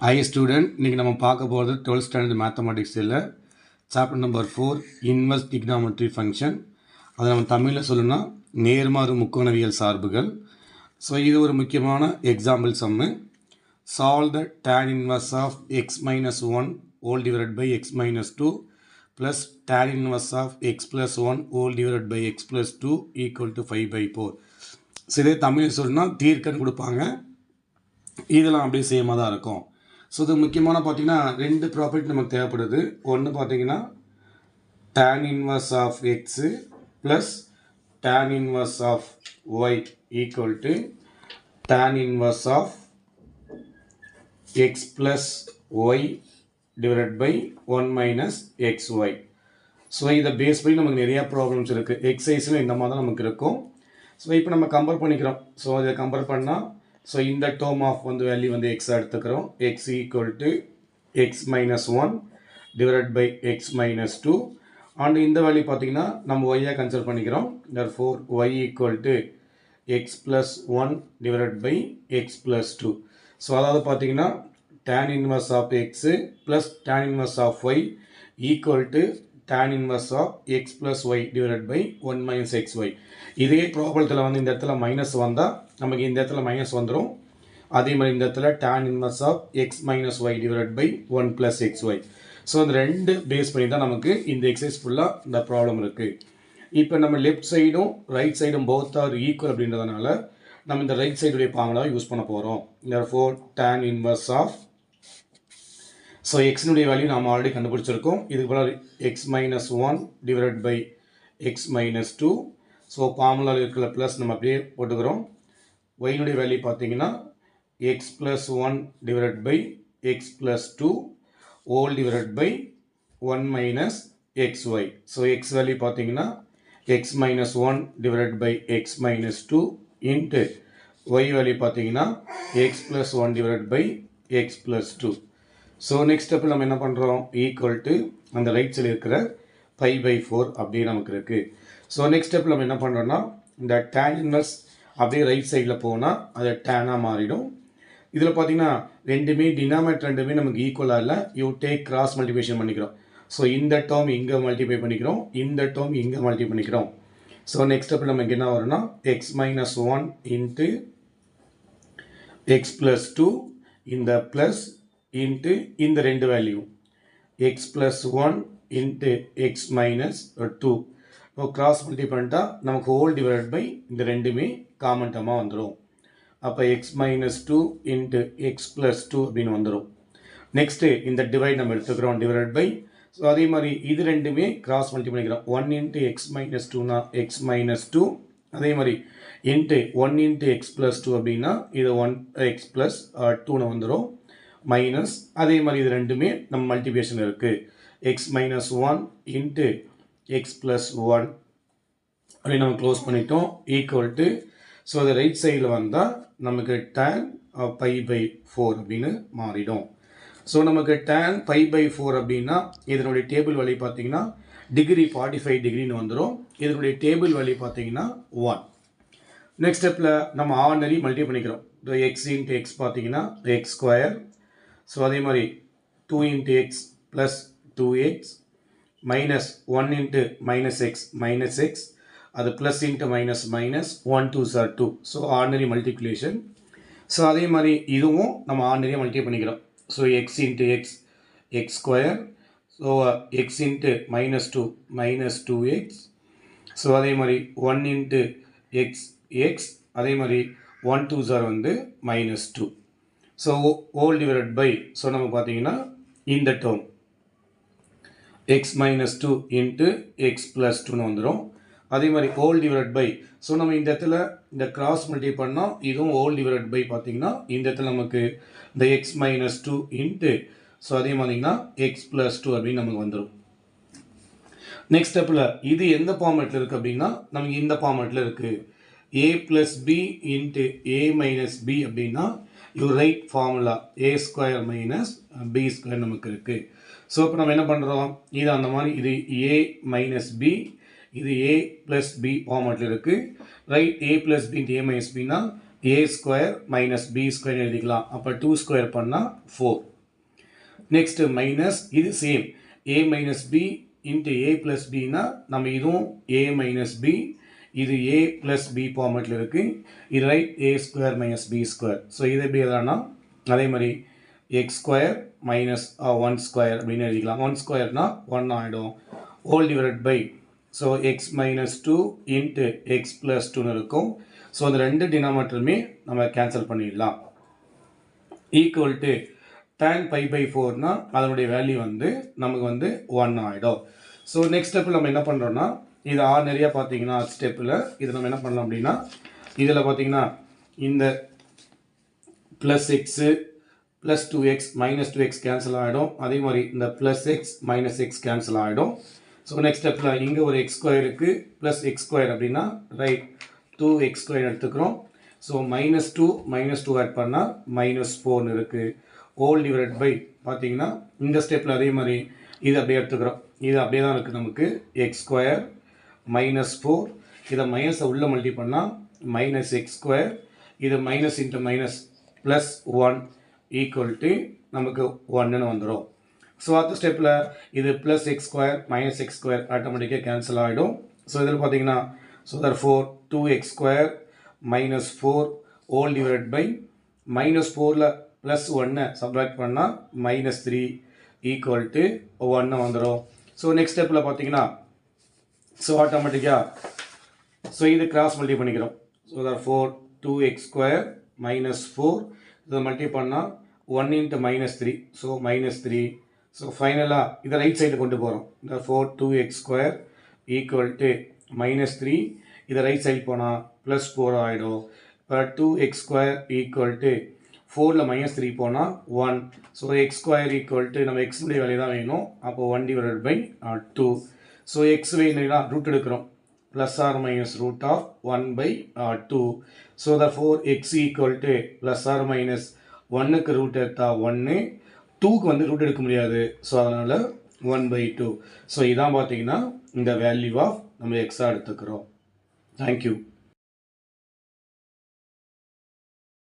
Hi student, இன்னைக்கு நம்ம பார்க்க போகிறது 12th standard மேத்தமெட்டிக்ஸ் இல்லை சாப்டர் நம்பர் 4 இன்வெர்ஸ் டிக்னாமெட்ரி ஃபங்க்ஷன். அதை நம்ம தமிழில் சொல்லணும்னா நேர்மாறு முக்கோணவியல் சார்புகள். ஸோ இது ஒரு முக்கியமான example sum. Solve the tan inverse of x minus one whole divided by x minus two plus tan inverse of x plus one whole divided by x plus two equal to 5/4. So இதே தமிழில் சொல்லணும்னா தீர்க்கன்னு கொடுப்பாங்க. இதெல்லாம் அப்படியே சேமாக தான் இருக்கும். So இது முக்கியமான பார்த்தீங்கன்னா ரெண்டு ப்ராப்பர்ட்டி நமக்கு தேவைப்படுது. ஒன்று பார்த்தீங்கன்னா tan inverse of x plus tan inverse of y equal to tan inverse of x plus y divided by 1 minus x y. So இதை பேஸ் பண்ணி நமக்கு நிறையா ப்ராப்ளம்ஸ் இருக்குது. எக்ஸசைஸில் இந்த மாதிரி தான் நமக்கு இருக்கும். ஸோ இப்போ நம்ம கம்பேர் பண்ணிக்கிறோம். ஸோ இதை கம்பேர் பண்ணால் ஸோ இந்த டேர்ம் ஆஃப் வந்து வேல்யூ வந்து எக்ஸ் எடுத்துக்கிறோம். X equal to x minus one divide by x minus two. And இந்த வேல்யூ பார்த்தீங்கன்னா நம்ம ஒய்யாக கன்சிடர் பண்ணிக்கிறோம். therefore y equal to x plus one divide by x plus two. So அதாவது பார்த்தீங்கன்னா tan inverse of x plus tan inverse of y equal to tan inverse of x plus y divide by 1 minus x y. இதே ப்ராப்ளத்தில் வந்து இந்த இடத்துல minus வந்தால் நமக்கு இந்த இடத்துல மைனஸ் வந்துடும். அதே மாதிரி இந்த இடத்துல tan inverse of x minus y divide by 1 plus x y. So அந்த ரெண்டு பேஸ் பண்ணி தான் நமக்கு இந்த எக்ஸசைஸ் ஃபுல்லாக இந்த ப்ராப்ளம் இருக்குது. இப்போ நம்ம லெஃப்ட் சைடும் ரைட் சைடும் போத் ஆர் ஈக்குவல் அப்படின்றதுனால நம்ம இந்த ரைட் சைடுடைய ஃபார்முலாவை யூஸ் பண்ண போகிறோம். therefore tan inverse of so எக்ஸினுடைய வேல்யூ நாம் ஆல்ரெடி கண்டுபிடிச்சிருக்கோம். இதுக்கு போல x minus one divide by x minus two. So ஃபார்முலாவில் இருக்கிற ப்ளஸ் நம்ம அப்படியே போட்டுக்கிறோம். ஒயினுடைய வேல்யூ பார்த்தீங்கன்னா x plus one divide by x plus two whole divide by 1 minus x y. So x value பார்த்தீங்கன்னா x minus one divide by x minus two into y value பார்த்தீங்கன்னா x plus one divide by x plus two. So next ஸ்டெப்பில் நம்ம என்ன பண்ணுறோம், equal to அந்த right சைடில் இருக்கிற 5/4 அப்படியே நமக்கு இருக்குது. ஸோ நெக்ஸ்ட் ஸ்டெப்பில் நம்ம என்ன பண்ணுறோன்னா இந்த tan இன்வர்ஸ் அப்படியே ரைட் சைடில் போனால் அது டேனாக மாறிடும். இதில் பார்த்தீங்கன்னா ரெண்டுமே டினாமினேட்டர் ரெண்டுமே நமக்கு ஈக்குவலாக இல்லை. யூ டேக் கிராஸ் மல்டிபிகேஷன் பண்ணிக்கிறோம். ஸோ இந்த டேர்ம் இங்கே மல்டிப்ளை பண்ணிக்கிறோம், இந்த டேர்ம் இங்கே மல்டிப்ளை பண்ணிக்கிறோம். ஸோ நெக்ஸ்ட் ஸ்டெப்பில் நமக்கு என்ன வரும்னா x minus one into x plus two இந்த ப்ளஸ் இன்ட்டு இந்த ரெண்டு value x plus one into x minus two. இப்போ கிராஸ் மல்டி பண்ணிட்டா நமக்கு ஹோல் டிவைட் பை இந்த ரெண்டுமே காமன் டேர்மாக வந்துடும். அப்போ x minus two into x plus two அப்படின்னு வந்துடும். நெக்ஸ்ட்டு இந்த டிவைட் நம்ம எடுத்துக்கிறோம் டிவைட் பை. ஸோ அதே மாதிரி இது ரெண்டுமே கிராஸ் மல்டி பண்ணிக்கிறோம். ஒன் இன்ட்டு எக்ஸ் மைனஸ் டூனா எக்ஸ் மைனஸ் டூ. அதே மாதிரி into one into x plus two அப்படின்னா இது ஒன் எக்ஸ் ப்ளஸ் டூன்னு வந்துடும் மைனஸ். அதே மாதிரி இது ரெண்டுமே நம்ம மல்டிபிகேஷன் இருக்குது. X minus one into x plus one அப்படின்னு நம்ம க்ளோஸ் பண்ணிட்டோம் ஈக்குவல் டு. ஸோ அது ரைட் சைடில் வந்தால் நமக்கு tan π/4 அப்படின்னு மாறிடும். ஸோ நமக்கு tan π/4 அப்படின்னா இதனுடைய டேபிள் வேல்யூ பார்த்தீங்கன்னா டிகிரி 45 டிகிரின்னு வந்துடும். இதனுடைய டேபிள் வேல்யூ பார்த்தீங்கன்னா 1. நெக்ஸ்ட் ஸ்டெப்பில் நம்ம ஆர்டினரி மல்டி பண்ணிக்கிறோம். எக்ஸ் இன்ட்டு எக்ஸ் பார்த்தீங்கன்னா எக்ஸ் ஸ்கொயர். ஸோ அதே மாதிரி 2 into x plus 2x minus 1 into minus x minus x அது plus into minus minus 1 2s are 2. So ordinary multiplication. So அதே மாதிரி இதுவும் நம்ம ஆர்டினரியாக மல்டிப்ளை பண்ணிக்கிறோம். So x into x x square. So x into minus two minus 2x. So அதே மாதிரி 1 into x X அதே மாதிரி 1 2s are வந்து minus 2. So whole divide by so நம்ம பார்த்தீங்கன்னா இந்த term x minus two into x plus டூன்னு வந்துடும். அதே மாதிரி ஹோல் டிவைட் பை ஸோ நம்ம இந்த இடத்துல இந்த கிராஸ் மல்டி பண்ணால் இதுவும் ஹோல் டிவைட் பை பார்த்தீங்கன்னா இந்த இடத்துல நமக்கு இந்த x minus two into so அதே மாதிரிங்கன்னா எக்ஸ் ப்ளஸ் டூ அப்படின்னு நமக்கு வந்துடும். நெக்ஸ்ட் ஸ்டெப்பில் இது எந்த ஃபார்மேட்டில் இருக்குது அப்படின்னா நமக்கு இந்த ஃபார்மேட்டில் இருக்குது. a plus b into a minus b அப்படின்னா you write formula a square minus b square நமக்கு இருக்குது. ஸோ இப்போ நம்ம என்ன பண்ணுறோம், இது அந்த மாதிரி இது a மைனஸ் பி இது a ப்ளஸ் பி ஃபார்மேட்டில் இருக்குது. Right a plus b into a minus பின்னா a square minus b square எழுதிக்கலாம். அப்போ 2 ஸ்கொயர் பண்ணால் 4. நெக்ஸ்ட் மைனஸ் இது same a minus b into a plus பின்னா நம்ம இதுவும் a மைனஸ் பி, இது a ப்ளஸ் பி ஃபார்மேட்டில் இருக்குது. இது right a square minus b square. So இது எப்படி எதானா அதே மாதிரி எக்ஸ் ஸ்கொயர் மைனஸ் 1 ஸ்கொயர் அப்படின்னு எழுதிக்கலாம். 1 ஸ்கொயர்னா 1 ஆகிடும். Whole divided by so x minus 2 into x plus 2ன்னு இருக்கும். ஸோ அந்த ரெண்டு டினாமேட்டருமே நம்ம கேன்சல் பண்ணிடலாம். Equal to tan pi by 4னா அதனுடைய வேல்யூ வந்து நமக்கு வந்து 1 ஆகிடும். ஸோ நெக்ஸ்ட் ஸ்டெப்பில் நம்ம என்ன பண்ணுறோன்னா இது நிறையா பார்த்தீங்கன்னா ஸ்டெப்பில் இது நம்ம என்ன பண்ணலாம் அப்படின்னா இதில் பார்த்தீங்கன்னா இந்த plus x plus 2x minus 2x cancel ஆகிடும். அதே மாதிரி இந்த plus X minus X cancel ஆகிடும். ஸோ நெக்ஸ்ட் ஸ்டெப்பில் இங்கே ஒரு எக்ஸ் ஸ்கொயருக்கு ப்ளஸ் எக்ஸ் ஸ்கொயர் அப்படின்னா ரைட் 2x ஸ்கொயர் எடுத்துக்கிறோம். ஸோ -2 ஆட் பண்ணால் -4ன்னு இருக்குது. ஹோல் டிவைட் பை பார்த்தீங்கன்னா இந்த ஸ்டெப்பில் அதே மாதிரி இது அப்படியே எடுத்துக்கிறோம். இது அப்படியே தான் இருக்குது நமக்கு எக்ஸ் ஸ்கொயர் -4 இதை மைனஸை உள்ளே மல்டி பண்ணால் -x ஸ்கொயர் இது minus into minus plus 1 equal to நமக்கு 1ன்னு வந்துடும். ஸோ அடுத்த ஸ்டெப்பில் இது plus x square minus x square ஆட்டோமேட்டிக்காக கேன்சல் ஆகிடும். ஸோ இதில் பார்த்தீங்கன்னா so therefore 2x square minus 4 whole divide by -4ல் ப்ளஸ் 1 சப்ராக்ட் பண்ணால் -3 ஈக்குவல் டு 1 வந்துடும். ஸோ நெக்ஸ்ட் ஸ்டெப்பில் பார்த்தீங்கன்னா ஸோ ஆட்டோமேட்டிக்காக ஸோ இது கிராஸ் மல்டி பண்ணிக்கிறோம். So therefore 2x square minus 4 இதை மல்டி பண்ணால் 1 இன்ட்டு -3 ஸோ -3. ஸோ ஃபைனலாக இதை ரைட் சைடு கொண்டு போகிறோம். therefore 2x square equal to -3 இதை ரைட் சைடு போனால் +4 ஆகிடும். இப்போ 2x ஸ்கொயர் ஈக்குவல் டு 4ல் -3 போனால் 1. So x square equal to நம்ம எக்ஸுடைய வேல்யூ தான் வேணும். அப்போ 1 டிவைடட் பை 2. ஸோ எக்ஸ் வேணும்னா ரூட் எடுக்கிறோம் plus or minus root of 1/2. So therefore x equal to plus or minus 1க்கு ரூட் எடுத்தால் 1, 2க்கு வந்து ரூட் எடுக்க முடியாது. ஸோ அதனால் 1/2. ஸோ இதான் பார்த்தீங்கன்னா இந்த வேல்யூ ஆஃப் நம்ம எக்ஸாக எடுத்துக்கிறோம். தேங்க்யூ.